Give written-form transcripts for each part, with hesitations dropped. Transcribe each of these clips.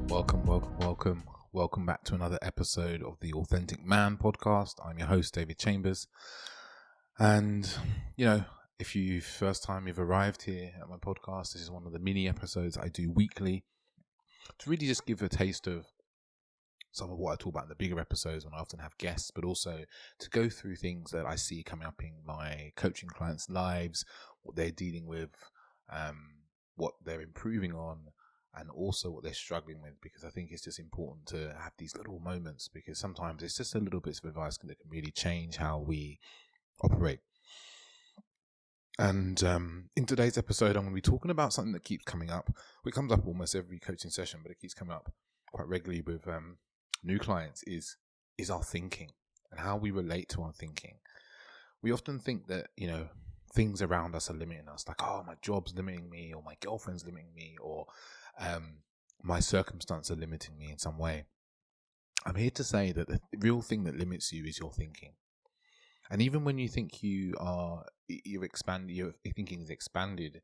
Welcome back to another episode of the Authentic Man podcast. I'm your host, David Chambers. And, if first time you've arrived here at my podcast, this is one of the mini episodes I do weekly to really just give a taste of some of what I talk about in the bigger episodes when I often have guests, but also to go through things that I see coming up in my coaching clients' lives, what they're dealing with, what they're improving on, and also what they're struggling with, because I think it's just important to have these little moments, because sometimes it's just a little bit of advice that can really change how we operate. And in today's episode, I'm going to be talking about something that keeps coming up. It comes up almost every coaching session, but it keeps coming up quite regularly with new clients, is our thinking and how we relate to our thinking. We often think that, things around us are limiting us, like, oh, my job's limiting me, or my girlfriend's limiting me, or my circumstances are limiting me in some way. I'm here to say that the real thing that limits you is your thinking. And even when you think your thinking is expanded,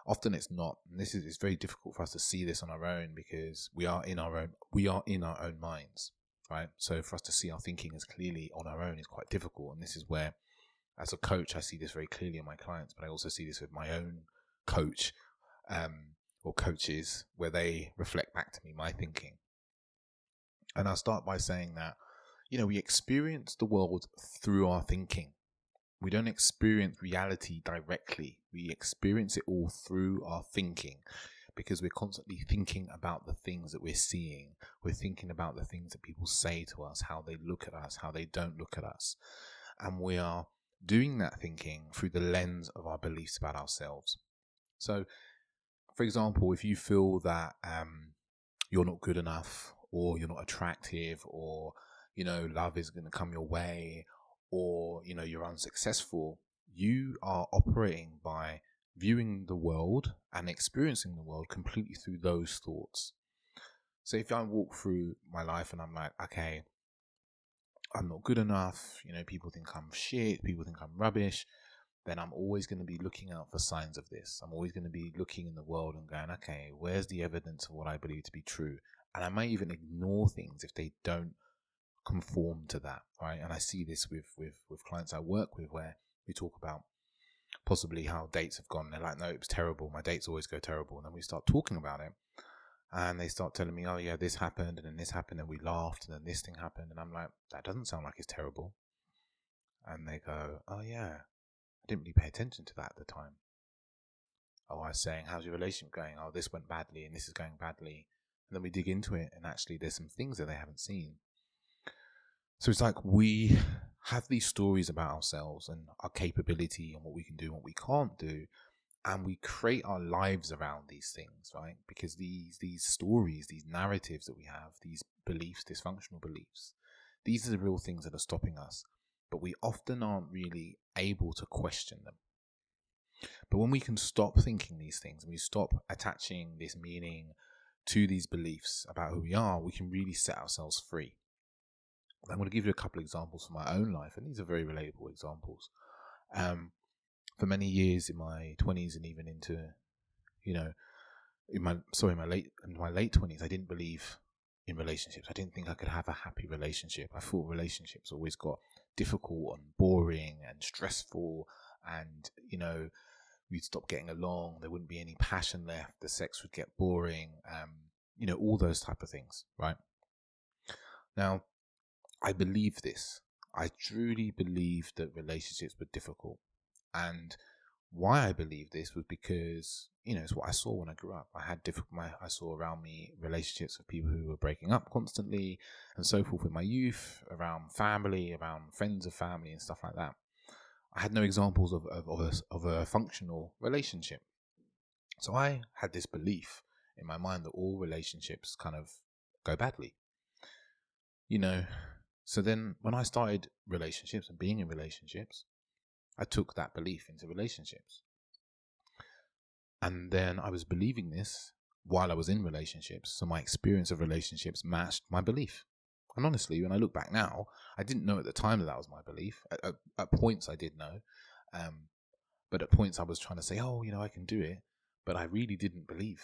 often it's not. And it's very difficult for us to see this on our own, because we are in our own minds, right? So for us to see our thinking as clearly on our own is quite difficult. And this is where, as a coach, I see this very clearly in my clients, but I also see this with my own coach, or coaches, where they reflect back to me my thinking. And I'll start by saying that, we experience the world through our thinking. We don't experience reality directly. We experience it all through our thinking, because we're constantly thinking about the things that we're seeing. We're thinking about the things that people say to us, how they look at us, how they don't look at us. And we are doing that thinking through the lens of our beliefs about ourselves. So, for example, if you feel that you're not good enough, or you're not attractive, or, love is going to come your way, or, you're unsuccessful, you are operating by viewing the world and experiencing the world completely through those thoughts. So if I walk through my life and I'm like, okay, I'm not good enough, people think I'm shit, people think I'm rubbish, then I'm always going to be looking out for signs of this. I'm always going to be looking in the world and going, okay, where's the evidence of what I believe to be true? And I might even ignore things if they don't conform to that, right? And I see this with clients I work with, where we talk about possibly how dates have gone. They're like, no, it was terrible. My dates always go terrible. And then we start talking about it, and they start telling me, oh yeah, this happened, and then this happened, and we laughed, and then this thing happened. And I'm like, that doesn't sound like it's terrible. And they go, oh yeah, I didn't really pay attention to that at the time. Oh, I was saying, how's your relationship going? Oh, this went badly, and this is going badly. And then we dig into it, and actually there's some things that they haven't seen. So it's like we have these stories about ourselves and our capability and what we can do and what we can't do. And we create our lives around these things, right? Because these stories, these narratives that we have, these beliefs, dysfunctional beliefs, these are the real things that are stopping us. But we often aren't really able to question them. But when we can stop thinking these things, and we stop attaching this meaning to these beliefs about who we are, we can really set ourselves free. I'm going to give you a couple of examples from my own life, and these are very relatable examples. For many years in my 20s, and even into, in my late 20s, I didn't believe in relationships. I didn't think I could have a happy relationship. I thought relationships always got difficult and boring and stressful, and we'd stop getting along. There wouldn't be any passion left. The sex would get boring. All those type of things, right? Now, I believe this. I truly believed that relationships were difficult. And why I believe this was because, it's what I saw when I grew up. I saw around me relationships with people who were breaking up constantly and so forth in my youth, around family, around friends of family and stuff like that. I had no examples of a functional relationship. So I had this belief in my mind that all relationships kind of go badly. So then when I started relationships and being in relationships, I took that belief into relationships. And then I was believing this while I was in relationships. So my experience of relationships matched my belief. And honestly, when I look back now, I didn't know at the time that was my belief. At points I did know. But at points I was trying to say, I can do it. But I really didn't believe.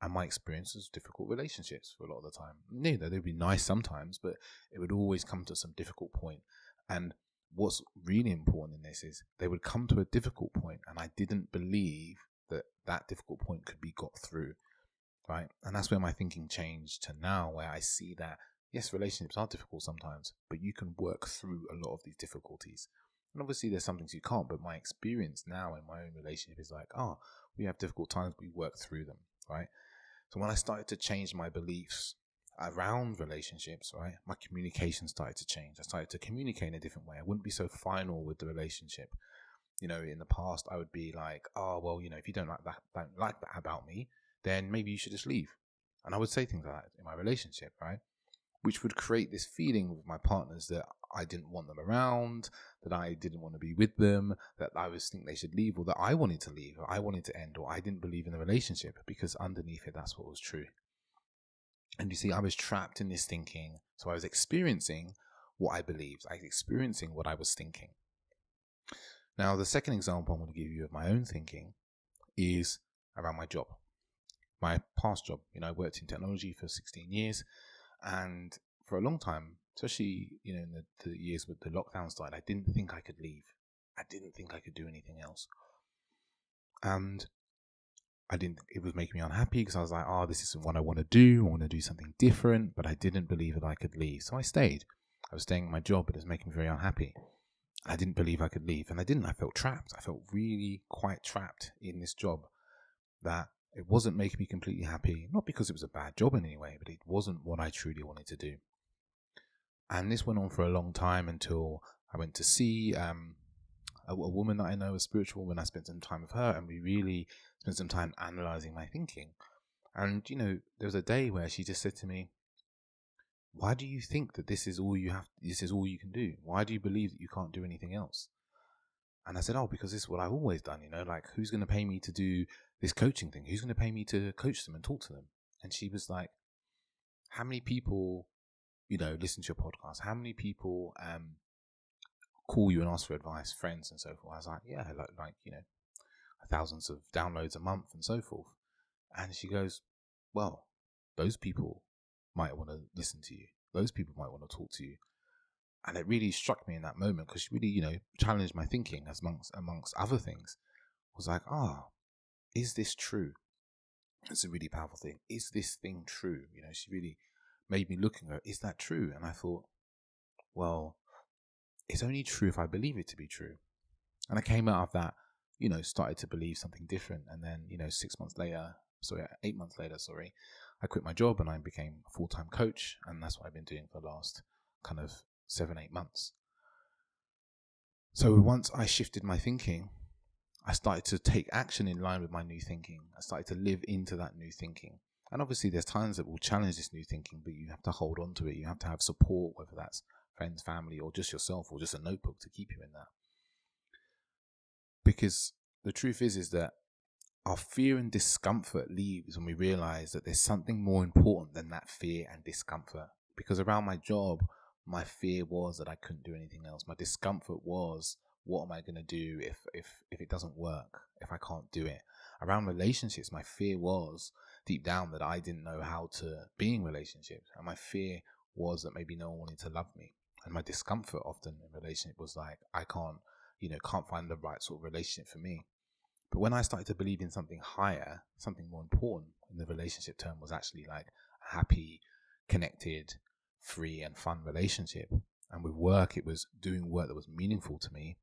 And my experience was difficult relationships for a lot of the time. They'd be nice sometimes, but it would always come to some difficult point. And what's really important in this is they would come to a difficult point, and I didn't believe that that difficult point could be got through, right? And that's where my thinking changed to now, where I see that, yes, relationships are difficult sometimes, but you can work through a lot of these difficulties. And obviously there's some things you can't, but my experience now in my own relationship is like, we have difficult times, we work through them, right? So when I started to change my beliefs around relationships, right, my communication started to change. I started to communicate in a different way. I wouldn't be so final with the relationship. In the past, I would be like, if you don't like that about me, then maybe you should just leave. And I would say things like that in my relationship, right? Which would create this feeling with my partners that I didn't want them around, that I didn't want to be with them, that I was think they should leave, or that I wanted to leave, or I wanted to end, or I didn't believe in the relationship, because underneath it, that's what was true. And you see, I was trapped in this thinking. So I was experiencing what I believed. I was experiencing what I was thinking. Now, the second example I'm going to give you of my own thinking is around my job, my past job. I worked in technology for 16 years. And for a long time, especially, in the years with the lockdown started, I didn't think I could leave. I didn't think I could do anything else. And it was making me unhappy because I was like, this isn't what I want to do. I want to do something different, but I didn't believe that I could leave. So I stayed. I was staying in my job, but it was making me very unhappy. I didn't believe I could leave, and I didn't. I felt trapped. I felt really quite trapped in this job, that it wasn't making me completely happy, not because it was a bad job in any way, but it wasn't what I truly wanted to do. And this went on for a long time until I went to see a woman that I know, a spiritual woman. I spent some time with her, and we really spent some time analyzing my thinking. And, there was a day where she just said to me, why do you think that this is all you can do? Why do you believe that you can't do anything else? And I said, because this is what I've always done, like, who's going to pay me to do this coaching thing? Who's going to pay me to coach them and talk to them? And she was like, how many people, listen to your podcast? How many people call you and ask for advice, friends and so forth? I was like, yeah, like thousands of downloads a month and so forth. And she goes, well, those people might want to listen to you. Those people might want to talk to you. And it really struck me in that moment, because she really, challenged my thinking amongst other things. I was like, is this true? It's a really powerful thing. Is this thing true? She really made me look and go, is that true? And I thought, well, it's only true if I believe it to be true. And I came out of that, started to believe something different. And then, 8 months later, I quit my job and I became a full-time coach. And that's what I've been doing for the last kind of 7-8 months. So once I shifted my thinking, I started to take action in line with my new thinking. I started to live into that new thinking. And obviously there's times that will challenge this new thinking, but you have to hold on to it. You have to have support, whether that's friends, family, or just yourself, or just a notebook to keep you in that. Because the truth is that our fear and discomfort leaves when we realize that there's something more important than that fear and discomfort. Because around my job, my fear was that I couldn't do anything else. My discomfort was, what am I going to do if it doesn't work, if I can't do it? Around relationships, my fear was deep down that I didn't know how to be in relationships. And my fear was that maybe no one wanted to love me. And my discomfort often in relationship was like, I can't find the right sort of relationship for me. But when I started to believe in something higher, something more important in the relationship term, was actually like a happy, connected, free and fun relationship. And with work, it was doing work that was meaningful to me.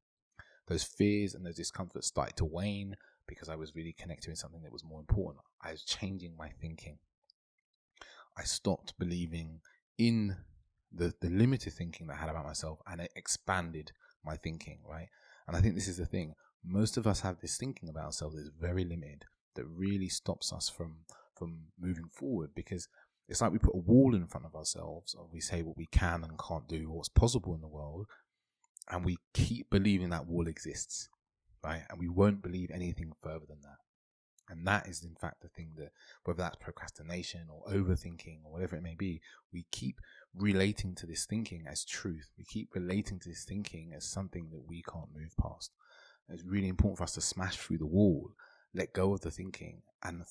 Those fears and those discomforts started to wane because I was really connected with something that was more important. I was changing my thinking. I stopped believing in the limited thinking that I had about myself, and it expanded my thinking, right? And I think this is the thing. Most of us have this thinking about ourselves that is very limited, that really stops us from moving forward, because it's like we put a wall in front of ourselves, or we say what we can and can't do, what's possible in the world, and we keep believing that wall exists, right? And we won't believe anything further than that. And that is in fact the thing, that whether that's procrastination or overthinking or whatever it may be, we keep relating to this thinking as truth. We keep relating to this thinking as something that we can't move past. And it's really important for us to smash through the wall, let go of the thinking, and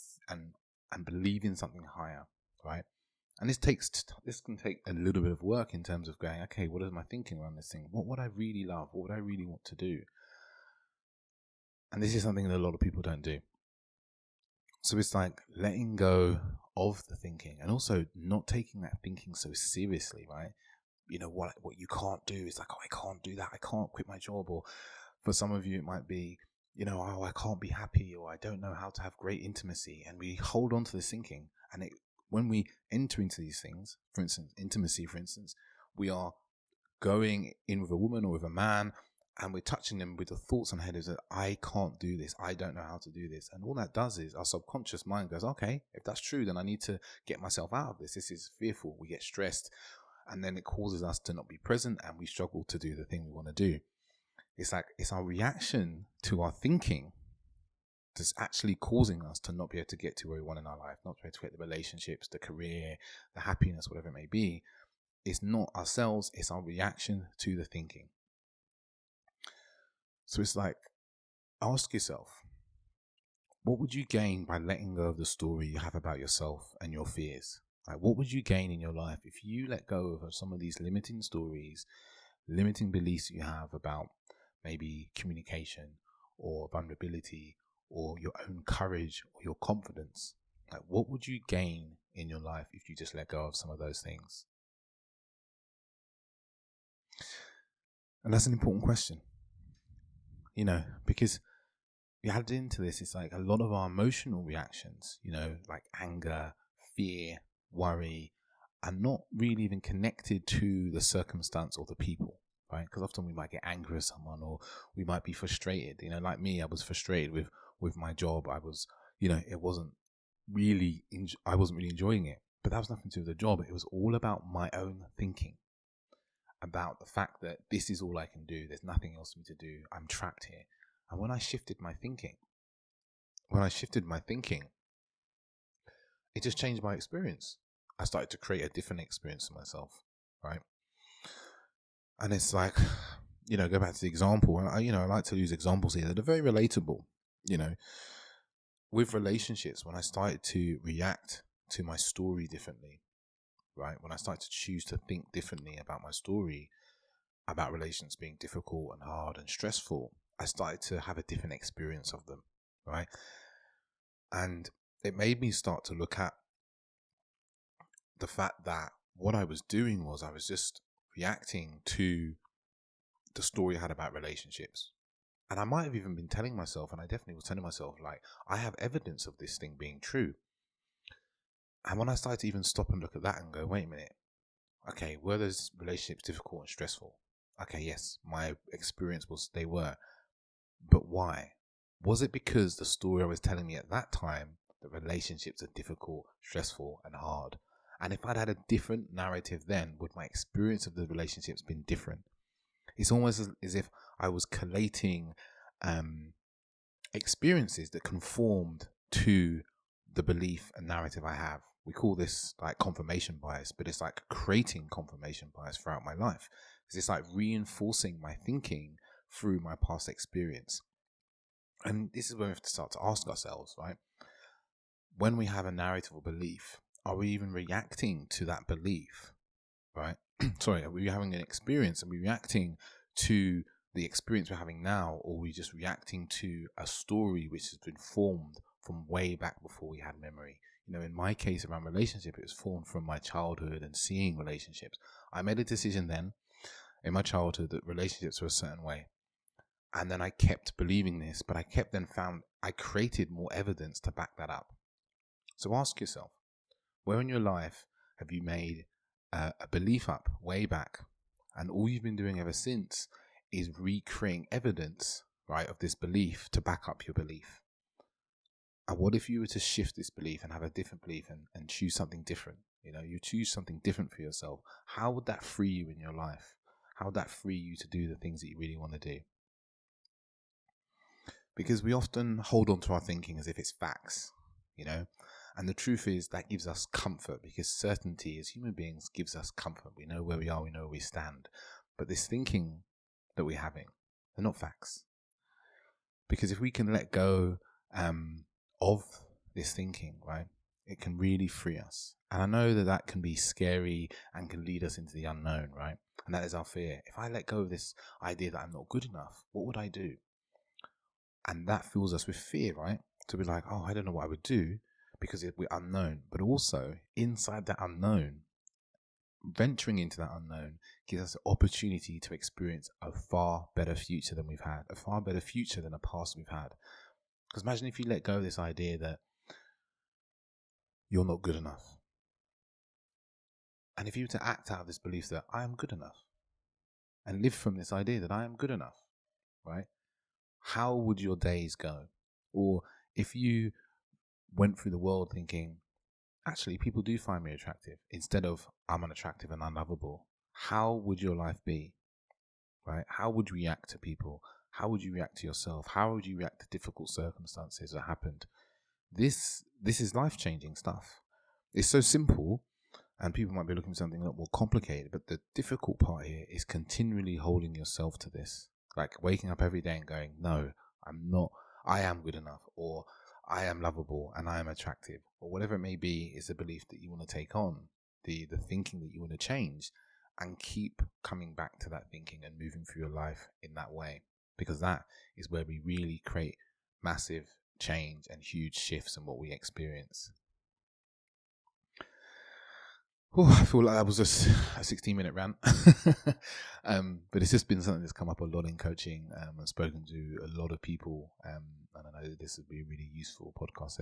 and believe in something higher, right? And this can take a little bit of work in terms of going, okay, what is my thinking around this thing? What would I really love? What would I really want to do? And this is something that a lot of people don't do. So it's like letting go of the thinking, and also not taking that thinking so seriously, right? You know, what you can't do is like, oh, I can't do that. I can't quit my job. Or for some of you, it might be, you know, oh, I can't be happy, or I don't know how to have great intimacy. And we hold on to this thinking. And when we enter into these things, for instance, intimacy, for instance, we are going in with a woman or with a man, and we're touching them with the thoughts on head is that I can't do this. I don't know how to do this. And all that does is our subconscious mind goes, okay, if that's true, then I need to get myself out of this. This is fearful. We get stressed, and then it causes us to not be present, and we struggle to do the thing we want to do. It's like it's our reaction to our thinking that's actually causing us to not be able to get to where we want in our life, not be able to get the relationships, the career, the happiness, whatever it may be. It's not ourselves, it's our reaction to the thinking. So it's like, ask yourself, what would you gain by letting go of the story you have about yourself and your fears? Like, what would you gain in your life if you let go of some of these limiting stories, limiting beliefs you have about maybe communication or vulnerability or your own courage or your confidence? Like, what would you gain in your life if you just let go of some of those things? And that's an important question, you know, because you add into this, it's like a lot of our emotional reactions, you know, like anger, fear, worry, are not really even connected to the circumstance or the people, right? Because often we might get angry with someone, or we might be frustrated. You know, like me, I was frustrated with my job. I was, you know, I wasn't really enjoying it, but that was nothing to do with the job. It was all about my own thinking, about the fact that this is all I can do. There's nothing else for me to do. I'm trapped here. And when I shifted my thinking, it just changed my experience. I started to create a different experience for myself, right? And it's like, you know, go back to the example. I like to use examples here that are very relatable. You know, with relationships, when I started to react to my story differently, right? When I started to choose to think differently about my story, about relations being difficult and hard and stressful, I started to have a different experience of them, right? And it made me start to look at the fact that what I was doing was I was just reacting to the story I had about relationships. And I might have even been telling myself, and I definitely was telling myself, like, I have evidence of this thing being true. And when I started to even stop and look at that and go, wait a minute, okay, were those relationships difficult and stressful? Okay, yes, my experience was they were. But why? Was it because the story I was telling me at that time that relationships are difficult, stressful, and hard? And if I'd had a different narrative then, would my experience of the relationships been different? It's almost as if I was collating experiences that conformed to the belief and narrative I have. We call this like confirmation bias, but it's like creating confirmation bias throughout my life. It's like reinforcing my thinking through my past experience. And this is where we have to start to ask ourselves, right? When we have a narrative or belief, are we even reacting to that belief, right? Sorry, are we having an experience? Are we reacting to the experience we're having now, or are we just reacting to a story which has been formed from way back before we had memory? You know, in my case around relationship, it was formed from my childhood and seeing relationships. I made a decision then in my childhood that relationships were a certain way. And then I kept believing this, but I created more evidence to back that up. So ask yourself, where in your life have you made a belief up way back, and all you've been doing ever since is recreating evidence, right, of this belief to back up your belief? And what if you were to shift this belief and have a different belief and choose something different? You know, you choose something different for yourself. How would that free you in your life? How would that free you to do the things that you really want to do? Because we often hold on to our thinking as if it's facts, you know, and the truth is that gives us comfort, because certainty as human beings gives us comfort. We know where we are, we know where we stand. But this thinking that we're having, they're not facts. Because if we can let go of this thinking, right, it can really free us. And I know that that can be scary and can lead us into the unknown, right? And that is our fear. If I let go of this idea that I'm not good enough, what would I do? And that fills us with fear, right? To be like, oh, I don't know what I would do because we're unknown. But also inside that unknown, venturing into that unknown gives us the opportunity to experience a far better future than we've had, a far better future than a past we've had. Because imagine if you let go of this idea that you're not good enough. And if you were to act out of this belief that I am good enough and live from this idea that I am good enough, right? How would your days go? Or if you went through the world thinking, actually, people do find me attractive instead of I'm unattractive and unlovable, how would your life be, right? How would you react to people? How would you react to yourself? How would you react to difficult circumstances that happened? This is life-changing stuff. It's so simple, and people might be looking for something a lot more complicated, but the difficult part here is continually holding yourself to this. Like waking up every day and going, no, I am good enough, or I am lovable and I am attractive, or whatever it may be, is the belief that you want to take on, the thinking that you want to change, and keep coming back to that thinking and moving through your life in that way, because that is where we really create massive change and huge shifts in what we experience. I feel like that was just a 16-minute rant. But it's just been something that's come up a lot in coaching. I've spoken to a lot of people, and I know that this would be a really useful podcast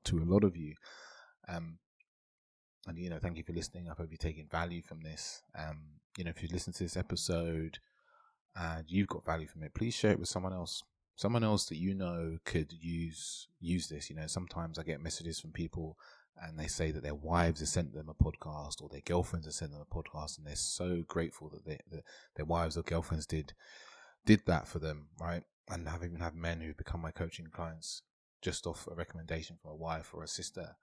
to a lot of you. And thank you for listening. I hope you're taking value from this. If you listen to this episode and you've got value from it, please share it with someone else that you know could use this. Sometimes I get messages from people and they say that their wives have sent them a podcast, or their girlfriends have sent them a podcast, and they're so grateful that their wives or girlfriends did that for them, right? And I've even had men who've become my coaching clients just off a recommendation from a wife or a sister.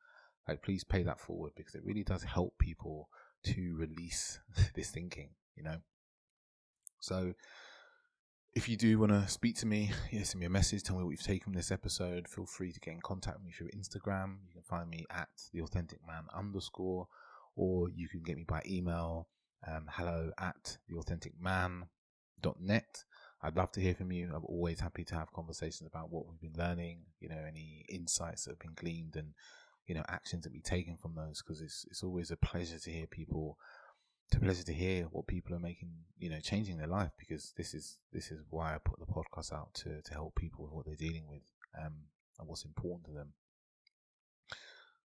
Like, please pay that forward, because it really does help people to release this thinking, So if you do want to speak to me, send me a message, tell me what you've taken from this episode. Feel free to get in contact with me through Instagram. You can find me at @theauthenticman_, or you can get me by email, hello@theauthenticman.net. I'd love to hear from you. I'm always happy to have conversations about what we've been learning, any insights that have been gleaned, and, actions that we've taken from those, because it's always a pleasure to hear people. It's a pleasure to hear what people are making, changing their life, because this is why I put the podcast out, to help people with what they're dealing with, and what's important to them.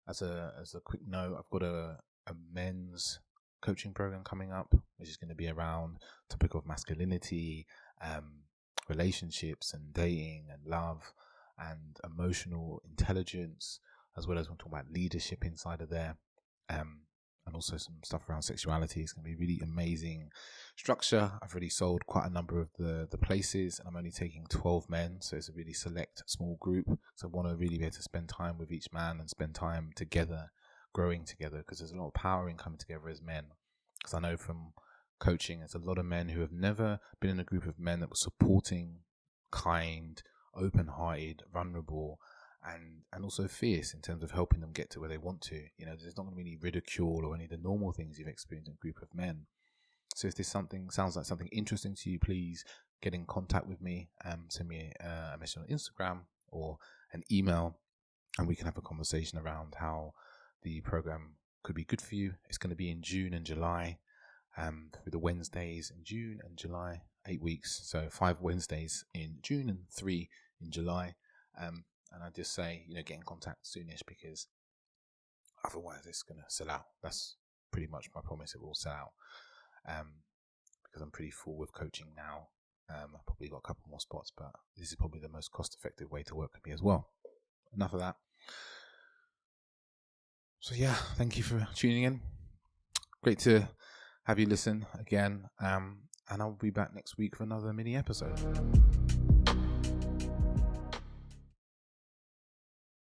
As a quick note, I've got a men's coaching program coming up, which is going to be around the topic of masculinity, relationships and dating and love and emotional intelligence, as well as we'll talk about leadership inside of there. And also some stuff around sexuality. It's going to be really amazing structure. I've already sold quite a number of the places, and I'm only taking 12 men, so it's a really select small group. So I want to really be able to spend time with each man and spend time together, growing together, because there's a lot of power in coming together as men. Because I know from coaching, there's a lot of men who have never been in a group of men that were supporting, kind, open-hearted, vulnerable, and also fierce in terms of helping them get to where they want to. There's not going to be any ridicule or any of the normal things you've experienced in a group of men. So if this sounds like something interesting to you, please get in contact with me. Send me a message on Instagram or an email, and we can have a conversation around how the program could be good for you. It's going to be in June and July, through the Wednesdays in June and July, 8 weeks. So 5 Wednesdays in June and 3 in July. And I just say, get in contact soonish, because otherwise it's going to sell out. That's pretty much my promise. It will sell out, because I'm pretty full with coaching now. I've probably got a couple more spots, but this is probably the most cost-effective way to work with me as well. Enough of that. So yeah, thank you for tuning in. Great to have you listen again. And I'll be back next week for another mini episode.